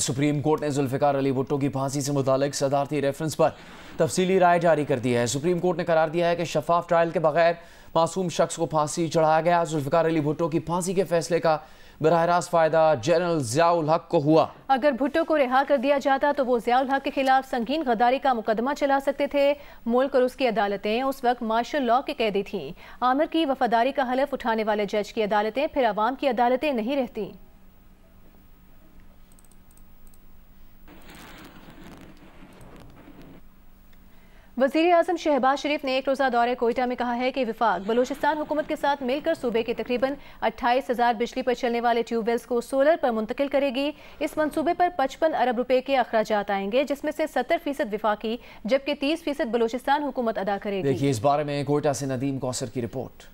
Supreme court ने जुल्फिकार अली भुट्टो की फांसी से मुतालिक सदारती रेफरेंस पर तफसीली राय जारी कर दी है। सुप्रीम कोर्ट ने करार दिया है कि शफाफ ट्रायल के बगैर मासूम शख्स को फांसी चढ़ाया गया। जुल्फिकार अली भुट्टो की फांसी के फैसले का बराह रास्त फायदा जनरल ज़ियाउल हक को हुआ। अगर भुट्टो को रिहा कर दिया जाता तो वो ज़ियाउल हक के खिलाफ संगीन गद्दारी का मुकदमा चला सकते थे। मुल्क और उसकी अदालतें उस वक्त मार्शल लॉ के कैदी थीं। आमिर की वफादारी का हलफ उठाने वाले जज की अदालतें फिर अवाम की अदालतें नहीं रहती। वज़ीर आज़म शहबाज शरीफ ने एक रोज़ा दौरे कोयटा में कहा है कि विफाक बलूचिस्तान हुकूमत के साथ मिलकर सूबे के तकरीबन 28,000 बिजली पर चलने वाले ट्यूबवेल्स को सोलर पर मुंतकिल करेगी। इस मंसूबे पर 55 अरब रुपए के अखराजात आएंगे, जिसमें से 70% विफाकी जबकि 30% बलूचिस्तान हुकूमत अदा करेगी। देखिए इस बारे में कोयटा से नदीम कौसर की रिपोर्ट।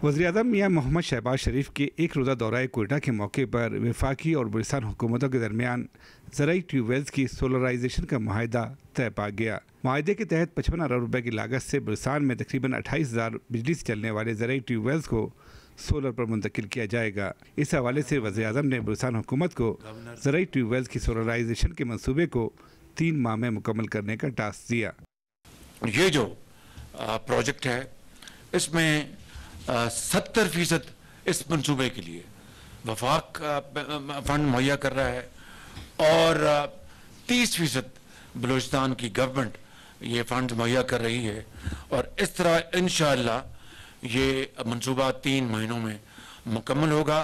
वज़ीर-ए-आज़म मियां मोहम्मद शहबाज शरीफ के एक रोज़ा दौरा कोयटा के मौके पर वफाकी और बलूचिस्तान हुकूमतों के दरमियान ज़राई ट्यूबवेल्स की सोलराइजेशन का माहिदा तय पा गया। माहिदे के तहत 55 अरब रुपए की लागत से बलूचिस्तान में तकरीबन 28,000 बिजली से चलने वाले ज़राई ट्यूबवेल्स को सोलर पर मुंतकिल किया जाएगा। इस हवाले से वज़ीर-ए-आज़म ने बलूचिस्तान हुकूमत को ज़राई ट्यूबवेल्स की सोलराइजेशन के मनसूबे को 3 माह में मुकम्मल करने का टास्क दिया। ये जो प्रोजेक्ट है इसमें 70% इस मंसूबे के लिए वफाक फंड मुहैया कर रहा है और 30% बलूचिस्तान की गवर्नमेंट ये फंड मुहैया कर रही है और इस तरह इंशाअल्लाह ये मंसूबा 3 महीनों में मुकम्मल होगा।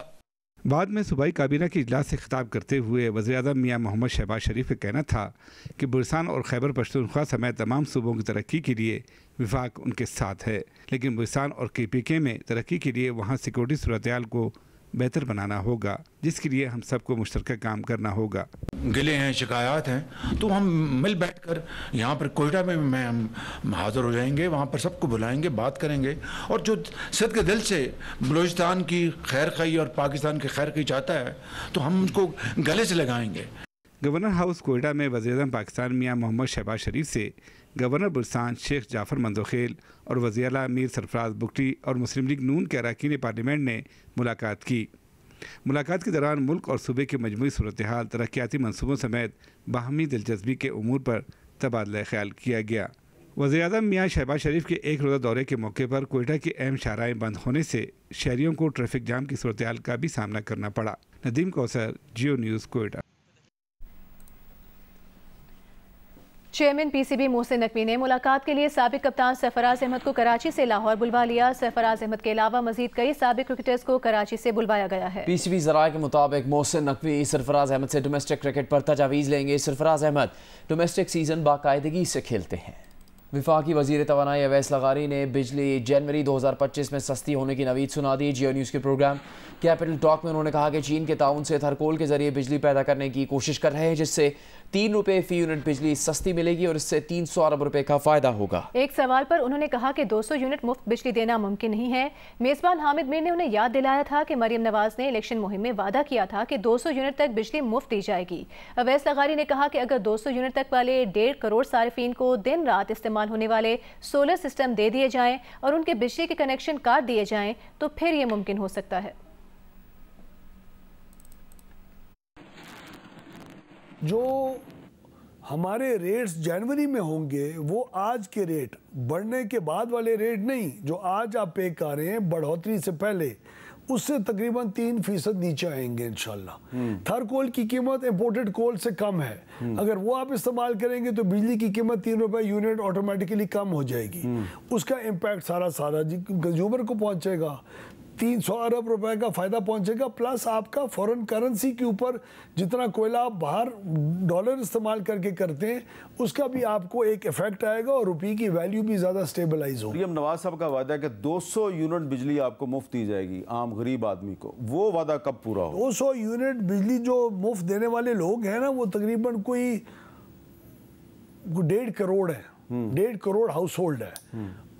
बाद में सूबाई काबीना की इजलास से खिताब करते हुए वज़ीर-ए-आज़म मियां मोहम्मद शहबाज शरीफ का कहना था कि बलूचिस्तान और खैबर पख्तूनख्वा समेत तमाम सूबों की तरक्की के लिए विफाक उनके साथ है, लेकिन बलूचिस्तान और KPK में तरक्की के लिए वहाँ सिक्योरिटी सूरत-ए-हाल को बेहतर बनाना होगा, जिसके लिए हम सबको मुश्तरका काम करना होगा। गिले हैं, शिकायत हैं, तो हम मिल बैठकर यहाँ पर कोयटा में हम हाज़िर हो जाएंगे, वहाँ पर सबको बुलाएंगे, बात करेंगे और जो सद के दिल से बलूचिस्तान की खैर खाई और पाकिस्तान की खैर खाई चाहता है तो हम उसको गले से लगाएंगे। गवर्नर हाउस कोयटा में वज़ीर-ए-आज़म पाकिस्तान मियां मोहम्मद शहबाज शरीफ से गवर्नर बलूचिस्तान शेख जाफर मंदोखेल और वज़ीर आला मीर सरफराज बुगटी और मुस्लिम लीग नून के अरकान पार्लियामेंट ने मुलाकात की। मुलाकात के दौरान मुल्क और सूबे के मजमूई सूरत हाल, तरक्याती मनसूबों समेत बाहमी दिलचस्पी के उमूर पर तबादला ख्याल किया गया। वज़ीर-ए-आज़म मियां शहबाज शरीफ के एक रोज़ा दौरे के मौके पर कोयटा की अहम शाहराहें बंद होने से शहरियों को ट्रैफिक जाम की सूरत हाल का भी सामना करना पड़ा। नदीम कौसर, जियो न्यूज़, कोयटा। चेयरमैन PCB मोहसिन नकवी ने मुलाकात के लिए साबिक कप्तान सरफराज अहमद को कराची से लाहौर बुलवा लिया। सरफराज अहमद के अलावा मजीद कई साबिक क्रिकेटर्स को कराची से बुलवाया गया है। PCB ज़राए के मुताबिक मोहसिन नकवी सरफराज अहमद से डोमेस्टिक क्रिकेट पर तजावीज़ लेंगे। सरफराज अहमद डोमेस्टिक सीजन बाकायदगी से खेलते हैं। विफाकी वज़ीर तवानाई अवैस लगारी ने बिजली जनवरी 2025 में सस्ती होने की नवीद सुना दी। जियो न्यूज़ के प्रोग्राम कैपिटल टॉक में उन्होंने कहा कि चीन के ताउन से थरकोल के जरिए बिजली पैदा करने की कोशिश कर रहे हैं, जिससे 3 रुपये फी यूनिट बिजली सस्ती मिलेगी और इससे 300 अरब रुपए का फायदा होगा। एक सवाल पर उन्होंने कहा कि 200 यूनिट मुफ्त बिजली देना मुमकिन नहीं है। मेजबान हामिद मीर ने उन्हें याद दिलाया था कि मरियम नवाज ने इलेक्शन मुहिम में वादा किया था कि 200 यूनिट तक बिजली मुफ्त दी जाएगी। अवैस लगारी ने कहा कि अगर 200 यूनिट तक वाले 1.5 करोड़ सारिफीन को दिन रात इस्तेमाल होने वाले सोलर सिस्टम दे दिए जाएं और उनके बिजली के कनेक्शन काट दिए जाएं तो फिर ये मुमकिन हो सकता है। जो हमारे रेट्स जनवरी में होंगे वो आज के रेट, बढ़ने के बाद वाले रेट नहीं, जो आज आप पे कर रहे हैं बढ़ोतरी से पहले, उससे तकरीबन 3% नीचे आएंगे इंशाल्लाह। थर्कोल की कीमत इंपोर्टेड कोल से कम है, अगर वो आप इस्तेमाल करेंगे तो बिजली की कीमत 3 रुपए यूनिट ऑटोमेटिकली कम हो जाएगी। उसका इम्पैक्ट सारा कंज्यूमर को पहुंचेगा। 300 अरब रुपए का फायदा पहुंचेगा, प्लस आपका फॉरेन करेंसी के ऊपर जितना कोयला आप बाहर डॉलर इस्तेमाल करके करते हैं उसका भी आपको एक इफेक्ट आएगा और रुपये की वैल्यू भी ज़्यादा स्टेबलाइज होगी। मरियम नवाज साहब का वादा है कि 200 यूनिट बिजली आपको मुफ्त दी जाएगी आम गरीब आदमी को, वो वादा कब पूरा होगा? 200 यूनिट बिजली जो मुफ्त देने वाले लोग हैं ना वो तकरीबन कोई 1.5 करोड़ है, 1.5 करोड़ हाउस होल्ड है।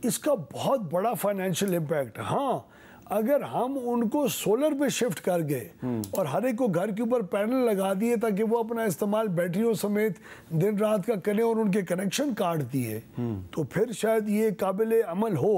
इसका बहुत बड़ा फाइनेंशियल इम्पैक्ट है। हाँ, अगर हम उनको सोलर पे शिफ्ट कर गए और हर एक को घर के ऊपर पैनल लगा दिए ताकि वो अपना इस्तेमाल बैटरियों समेत दिन रात का करें और उनके कनेक्शन काट दिए तो फिर शायद ये काबिल अमल हो।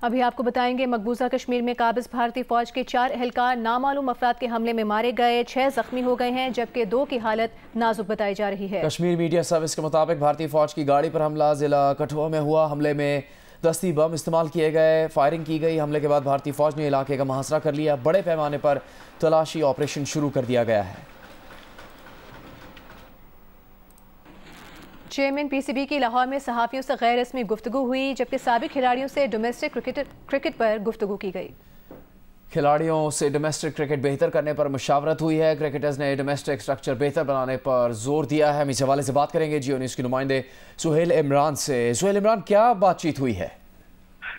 अभी आपको बताएंगे, मकबूजा कश्मीर में काबिज भारतीय फौज के 4 एहलकार नामालूम अफराद के हमले में मारे गए, 6 जख्मी हो गए हैं, जबकि 2 की हालत नाजुक बताई जा रही है। कश्मीर मीडिया सर्विस के मुताबिक भारतीय फौज की गाड़ी पर हमला जिला कठुआ में हुआ। हमले में दस्ती बम इस्तेमाल किए गए, फायरिंग की गई। हमले के बाद भारतीय फौज ने इलाके का मुहासरा कर लिया। बड़े पैमाने पर तलाशी ऑपरेशन शुरू कर दिया गया है। चेयरमैन पीसीबी की लाहौर में सहाफ़ियों से गैर रस्मी गुफ्तगू हुई, जबकि साबिक खिलाड़ियों से डोमेस्टिक क्रिकेट पर गुफ्तगू की गई। खिलाड़ियों से डोमेस्टिक क्रिकेट बेहतर करने पर मुशावरत हुई है। क्रिकेटर्स ने डोमेस्टिक स्ट्रक्चर बेहतर बनाने पर जोर दिया है। हम इस हवाले से बात करेंगे जियो न्यूज़ के नुमाइंदे सुहेल इमरान से। सुहेल इमरान, क्या बातचीत हुई है?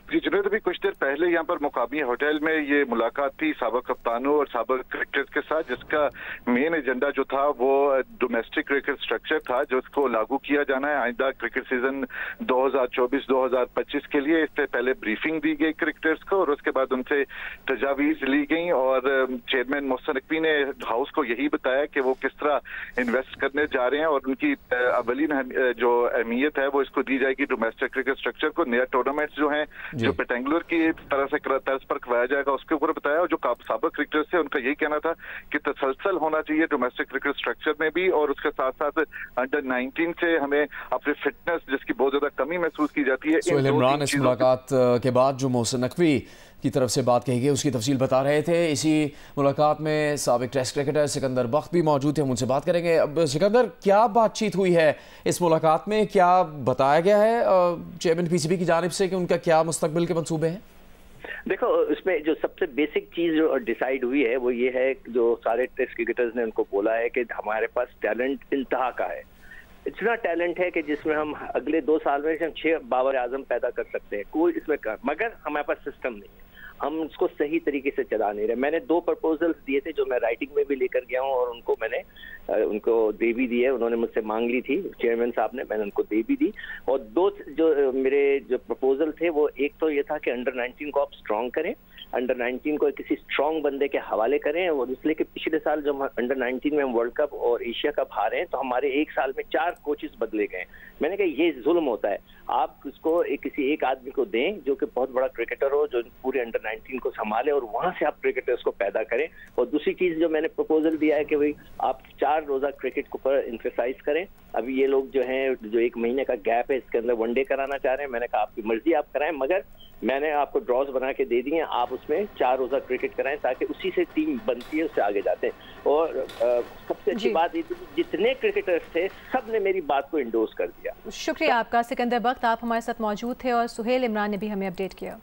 जी जुनेद, अभी कुछ देर पहले यहाँ पर मुकामी होटल में ये मुलाकात थी साबिक कप्तानों और साबिक क्रिकेटर्स के साथ, जिसका मेन एजेंडा जो था वो डोमेस्टिक क्रिकेट स्ट्रक्चर था, जो इसको लागू किया जाना है आइंदा क्रिकेट सीजन 2024-2025 के लिए। इससे पहले ब्रीफिंग दी गई क्रिकेटर्स को और उसके बाद उनसे तजावीज ली गई और चेयरमैन मोहसिन नकवी ने हाउस को यही बताया कि वो किस तरह इन्वेस्ट करने जा रहे हैं और उनकी अवलीन जो अहमियत है वो इसको दी जाएगी डोमेस्टिक क्रिकेट स्ट्रक्चर को। नया टूर्नामेंट्स जो है जो पेटेंगुलर की तरह से तर्ज पर करवाया जाएगा उसके ऊपर बताया। और जो साबिक क्रिकेटर्स थे उनका यही कहना था कि तसलसल होना चाहिए डोमेस्टिक क्रिकेट स्ट्रक्चर में भी, और उसके साथ साथ अंडर 19 से हमें अपनी फिटनेस जिसकी बहुत ज्यादा कमी महसूस की जाती है। सुहेल इमरान इस मुलाकात के बाद जो मोहसिन नकवी की तरफ से बात कही गई उसकी तफसील बता रहे थे। इसी मुलाकात में साबिक टेस्ट क्रिकेटर सिकंदर बख्त भी मौजूद थे, हम उनसे बात करेंगे। अब सिकंदर, क्या बातचीत हुई है इस मुलाकात में? क्या बताया गया है चेयरमैन पीसीबी की जानिब से कि उनका क्या मुस्तकबिल के मंसूबे हैं? देखो, इसमें जो सबसे बेसिक चीज जो डिसाइड हुई है वो ये है, जो सारे टेस्ट क्रिकेटर्स ने उनको बोला है कि हमारे पास टैलेंट इंतहा का है। इतना टैलेंट है कि जिसमें हम अगले 2 साल में 6 बाबर आजम पैदा कर सकते हैं, कोई इसमें मगर हमारे पास सिस्टम नहीं है, हम इसको सही तरीके से चला नहीं रहे। मैंने 2 प्रपोजल्स दिए थे जो मैं राइटिंग में भी लेकर गया हूँ और उनको मैंने उनको दे भी दी है। उन्होंने मुझसे मांग ली थी चेयरमैन साहब ने, मैंने उनको दे भी दी। और 2 जो मेरे जो प्रपोजल थे वो एक तो ये था कि अंडर 19 को आप स्ट्रॉन्ग करें, अंडर 19 को किसी स्ट्रॉन्ग बंदे के हवाले करें। और इसलिए कि पिछले साल जब अंडर 19 में हम वर्ल्ड कप और एशिया कप हारे हैं तो हमारे 1 साल में 4 कोचेस बदले गए। मैंने कहा ये जुल्म होता है, आप इसको किसी एक आदमी को दें जो कि बहुत बड़ा क्रिकेटर हो, जो पूरे अंडर 19 को संभाले और वहां से आप क्रिकेटर्स को पैदा करें। और दूसरी चीज जो मैंने प्रपोजल दिया है कि भाई आप 4 रोजा क्रिकेट को पर एम्फेसाइज करें। अभी ये लोग जो हैं जो 1 महीने का गैप है इसके अंदर वनडे कराना चाह रहे हैं। मैंने कहा आपकी मर्जी, आप कराएं, मगर मैंने आपको ड्रॉज बना के दे दिए, आप उसमें 4 रोजा क्रिकेट कराएं ताकि उसी से टीम बनती है, उससे आगे जाते हैं। और सबसे अच्छी बात ये जितने क्रिकेटर्स थे सब ने मेरी बात को इंडोर्स कर दिया। शुक्रिया आपका सिकंदर बख्त, आप हमारे साथ मौजूद थे और सुहेल इमरान ने भी हमें अपडेट किया।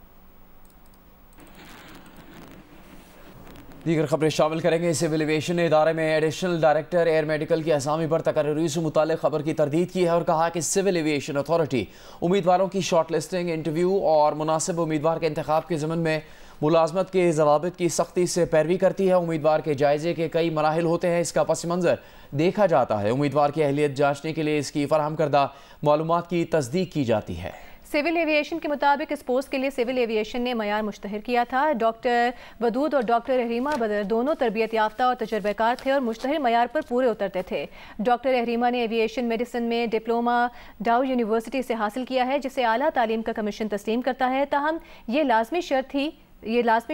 दीगर खबरें शामिल करेंगे। सिविल एविएशन ने इदारे में एडिशनल डायरेक्टर एयर मेडिकल की असामी पर तकर्री से मुताल्लिक़ खबर की तरदीद की है और कहा कि सिविल एविएशन अथॉरिटी उम्मीदवारों की शॉर्ट लिस्टिंग, इंटरव्यू और मुनासिब उम्मीदवार के इंतखाब के ज़मन में मुलाजमत के ज़वाबित की सख्ती से पैरवी करती है। उम्मीदवार के जायजे के कई मराहिल होते हैं, इसका पस मंज़र देखा जाता है। उम्मीदवार की अहलियत जाँचने के लिए इसकी फराहम करदा मालूमात की तस्दीक की जाती है। सिविल एविएशन के मुताबिक इस पोस्ट के लिए सिविल एविएशन ने मयार मुश्तहर किया था। डॉक्टर वदूद और डॉक्टर अहरीमा बदर दोनों तरबियत याफ्ता और तजर्बेकार थे और मुश्तहर मयार पर पूरे उतरते थे। डॉक्टर अहरीमा ने एविएशन मेडिसिन में डिप्लोमा डाउ यूनिवर्सिटी से हासिल किया है, जिसे आला तालीम का कमीशन तस्लीम करता है। ताहम ये लाजमी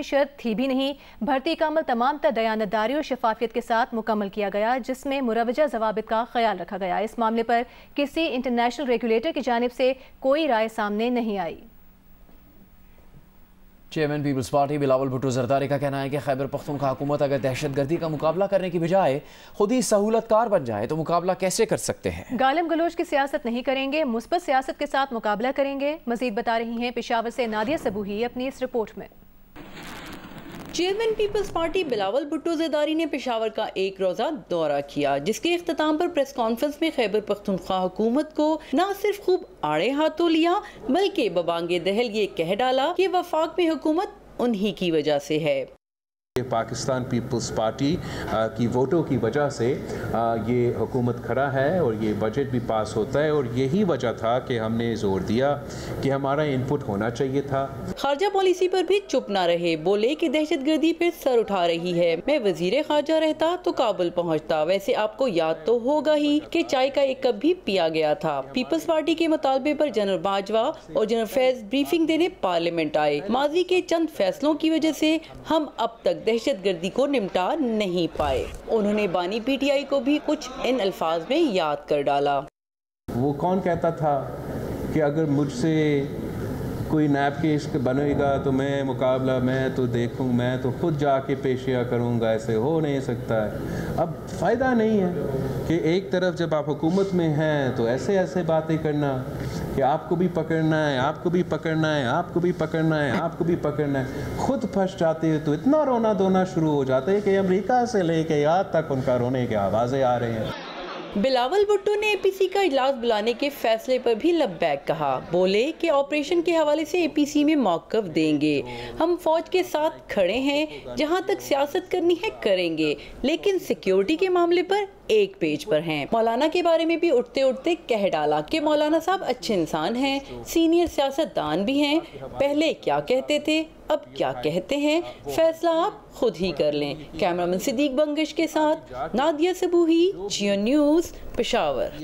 शर्त थी भी नहीं। भर्ती का अमल तमाम तर दयानतदारी और शफाफियत के साथ मुकम्मल किया गया, जिसमें मुरवजा जवाबित का ख्याल रखा गया। इस मामले पर किसी इंटरनेशनल रेगुलेटर की जानिब से कोई राय सामने नहीं आई। चेयरमैन पीपल्स पार्टी बिलावल भुट्टो जरदारी का कहना है कि खैबर पख्तूनख्वा हुकूमत अगर दहशतगर्दी का मुकाबला करने की बजाय खुद ही सहूलतकार बन जाए तो मुकाबला कैसे कर सकते हैं? गालिम गलोच की सियासत नहीं करेंगे, मुस्बत सियासत के साथ मुकाबला करेंगे। मजीद बता रही हैं पेशावर से नादिया सबूही अपनी इस रिपोर्ट में। चेयरमैन पीपल्स पार्टी बिलावल भुट्टो ज़रदारी ने पेशावर का 1 रोज़ा दौरा किया, जिसके इख्तिताम पर प्रेस कॉन्फ्रेंस में खैबर पख्तूनख्वा हुकूमत को न सिर्फ खूब आड़े हाथों लिया बल्कि बबांगे दहल ये कह डाला कि वफाक में हुकूमत उन्हीं की वजह से है। पाकिस्तान पीपल्स पार्टी की वोटों की वजह से ये हुकूमत खड़ा है और ये बजट भी पास होता है, और यही वजह था कि हमने जोर दिया कि हमारा इनपुट होना चाहिए था। खारजा पॉलिसी पर भी चुप ना रहे, बोले कि दहशतगर्दी फिर सर उठा रही है। मैं वजीर खारजा रहता तो काबुल पहुंचता। वैसे आपको याद तो होगा ही कि चाय का एक कप भी पिया गया था। पीपल्स पार्टी के मुतालबे पर जनरल बाजवा और जनरल फैज ब्रीफिंग देने पार्लियामेंट आए। माजी के चंद फैसलों की वजह से हम अब तक दहशतगर्दी को निपटा नहीं पाए। उन्होंने बानी पीटीआई को भी कुछ इन अल्फाज में याद कर डाला। वो कौन कहता था कि अगर मुझसे कोई नैब केस बनेगा तो मैं मुकाबला, मैं तो देखूं, मैं तो खुद जाके पेशिया करूंगा, ऐसे हो नहीं सकता है। अब फ़ायदा नहीं है कि एक तरफ जब आप हुकूमत में हैं तो ऐसे बातें करना कि आपको भी पकड़ना है, आपको भी पकड़ना है, आपको भी पकड़ना है, आपको भी पकड़ना है। खुद फंस जाते हैं तो इतना रोना धोना शुरू हो जाता है कि अमेरिका से लेके यहाँ तक उनका रोने की आवाज़ें आ रही हैं। बिलावल भुट्टो ने एपीसी का इजलास बुलाने के फैसले पर भी लब्बैक कहा। बोले कि ऑपरेशन के हवाले से एपीसी में मौक़िफ़ देंगे। हम फौज के साथ खड़े हैं, जहां तक सियासत करनी है करेंगे, लेकिन सिक्योरिटी के मामले पर एक पेज पर हैं। मौलाना के बारे में भी उठते उठते कह डाला कि मौलाना साहब अच्छे इंसान हैं, सीनियर सियासतदान भी हैं। पहले क्या कहते थे, अब क्या कहते हैं, फैसला आप खुद ही कर लें। कैमरामैन सिद्दीक बंगश के साथ नादिया सबूही, जियो न्यूज़, पेशावर।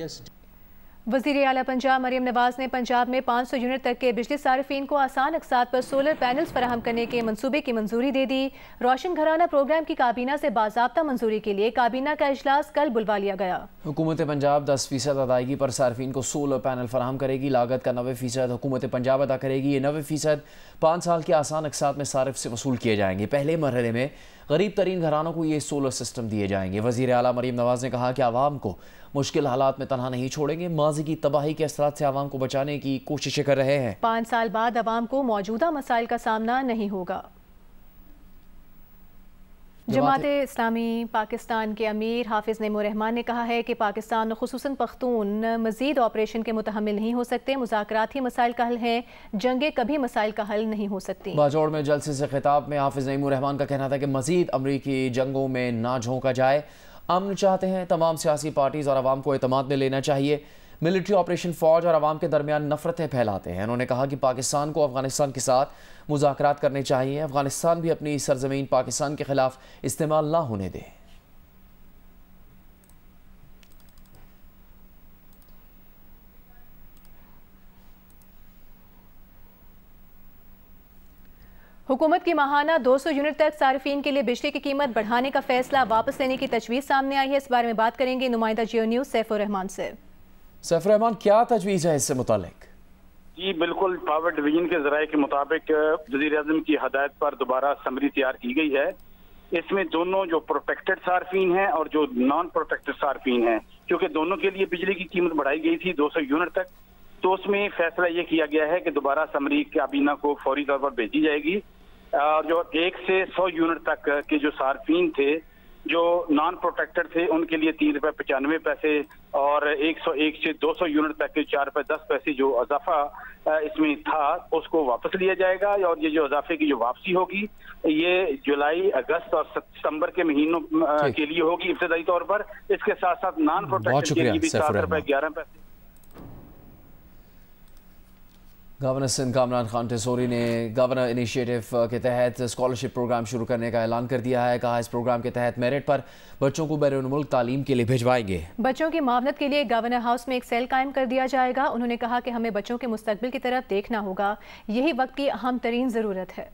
वज़ीर आला पंजाब मरियम नवाज ने पंजाब में 500 यूनिट तक के बिजली सार्फिन को आसान अक़सात पर सोलर पैनल्स फराहम करने के मंसूबे की मंजूरी दे दी। रोशन घराना प्रोग्राम की काबीना से बाज़ाब्ता मंजूरी के लिए काबीना का इजलास कल बुलवा लिया गया। हुकूमत पंजाब 10% अदायगी पर सार्फिन को सोलर पैनल फराहम करेगी। लागत का 90% हुकूमत पंजाब अदा करेगी। ये 90% 5 साल के आसान अक़सात में सारिफ से वसूल किए जाएंगे। पहले मरहले में गरीब तरीन घरानों को ये सोलर सिस्टम दिए जाएंगे। वज़ीर आला मरियम नवाज ने कहा कि आवाम को मुश्किल हालात में तनहा नहीं छोड़ेंगे। माजी की तबाही के असरात से आवाम को बचाने की कोशिशें कर रहे हैं। 5 साल बाद आवाम को मौजूदा मसाइल का सामना नहीं होगा। जमात इस्लामी पाकिस्तान के अमीर हाफिज नईमुर रहमान ने कहा है कि पाकिस्तान और खुसूसन पख्तून मजीद ऑपरेशन के मुतहम्मिल नहीं हो सकते। मुज़ाकरात ही मसाइल का हल हैं, जंगें कभी मसाइल का हल नहीं हो सकती। बाजौड़ में जलसे से खिताब में हाफिज नईमुर रहमान का कहना था कि मजीद अमरीकी जंगों में ना झोंका जाए। अमन चाहते हैं, तमाम सियासी पार्टीज और अवाम को एतमाद में लेना चाहिए। मिलिट्री ऑपरेशन फौज और अवाम के दरमियान नफरतें फैलाते हैं। उन्होंने कहा कि पाकिस्तान को अफगानिस्तान के साथ मुज़ाकरात करने चाहिए। अफगानिस्तान भी अपनी सरजमीन पाकिस्तान के खिलाफ इस्तेमाल ना होने दे। हुकूमत की माहाना 200 यूनिट तक सार्फिन के लिए बिजली की कीमत बढ़ाने का फैसला वापस लेने की तजवीज़ सामने आई है। इस बारे में बात करेंगे नुमाइंदा जियो न्यूज़ सैफुर रहमान से। सैफुर रहमान, क्या तजवीज़ है इससे मुतालिक? जी बिल्कुल, पावर डिवीजन के ज़राए के मुताबिक वज़ीर आज़म की हदायत पर दोबारा समरी तैयार की गई है। इसमें दोनों जो प्रोटेक्टेड सार्फिन हैं और जो नॉन प्रोटेक्टेड सार्फिन हैं, क्योंकि दोनों के लिए बिजली की कीमत बढ़ाई गई थी 200 यूनिट तक, तो उसमें फैसला ये किया गया है कि दोबारा समरी काबीना को फौरी तौर पर भेजी जाएगी। और जो 1 से 100 यूनिट तक के जो सार्फिन थे, जो नॉन प्रोटेक्टेड थे, उनके लिए 3 रुपये 95 पैसे और 101 से 200 यूनिट तक के 4 रुपये 10 पैसे जो इजाफा इसमें था, उसको वापस लिया जाएगा। और ये जो इजाफे की जो वापसी होगी, ये जुलाई, अगस्त और सितंबर के महीनों के लिए होगी इब्तदाई तौर पर। इसके साथ साथ नॉन प्रोटेक्टेड के लिए भी 7 रुपये 11 पैसे। गवर्नर सिंध कामरान खान टेसोरी ने गवर्नर इनिशिएटिव के तहत स्कॉलरशिप प्रोग्राम शुरू करने का ऐलान कर दिया है। कहा इस प्रोग्राम के तहत मेरिट पर बच्चों को बैरून मुल्क तालीम के लिए भिजवाएंगे। बच्चों की मावनत के लिए गवर्नर हाउस में एक सेल कायम कर दिया जाएगा। उन्होंने कहा कि हमें बच्चों के मुस्तकबिल की तरफ देखना होगा, यही वक्त की अहम तरीन ज़रूरत है।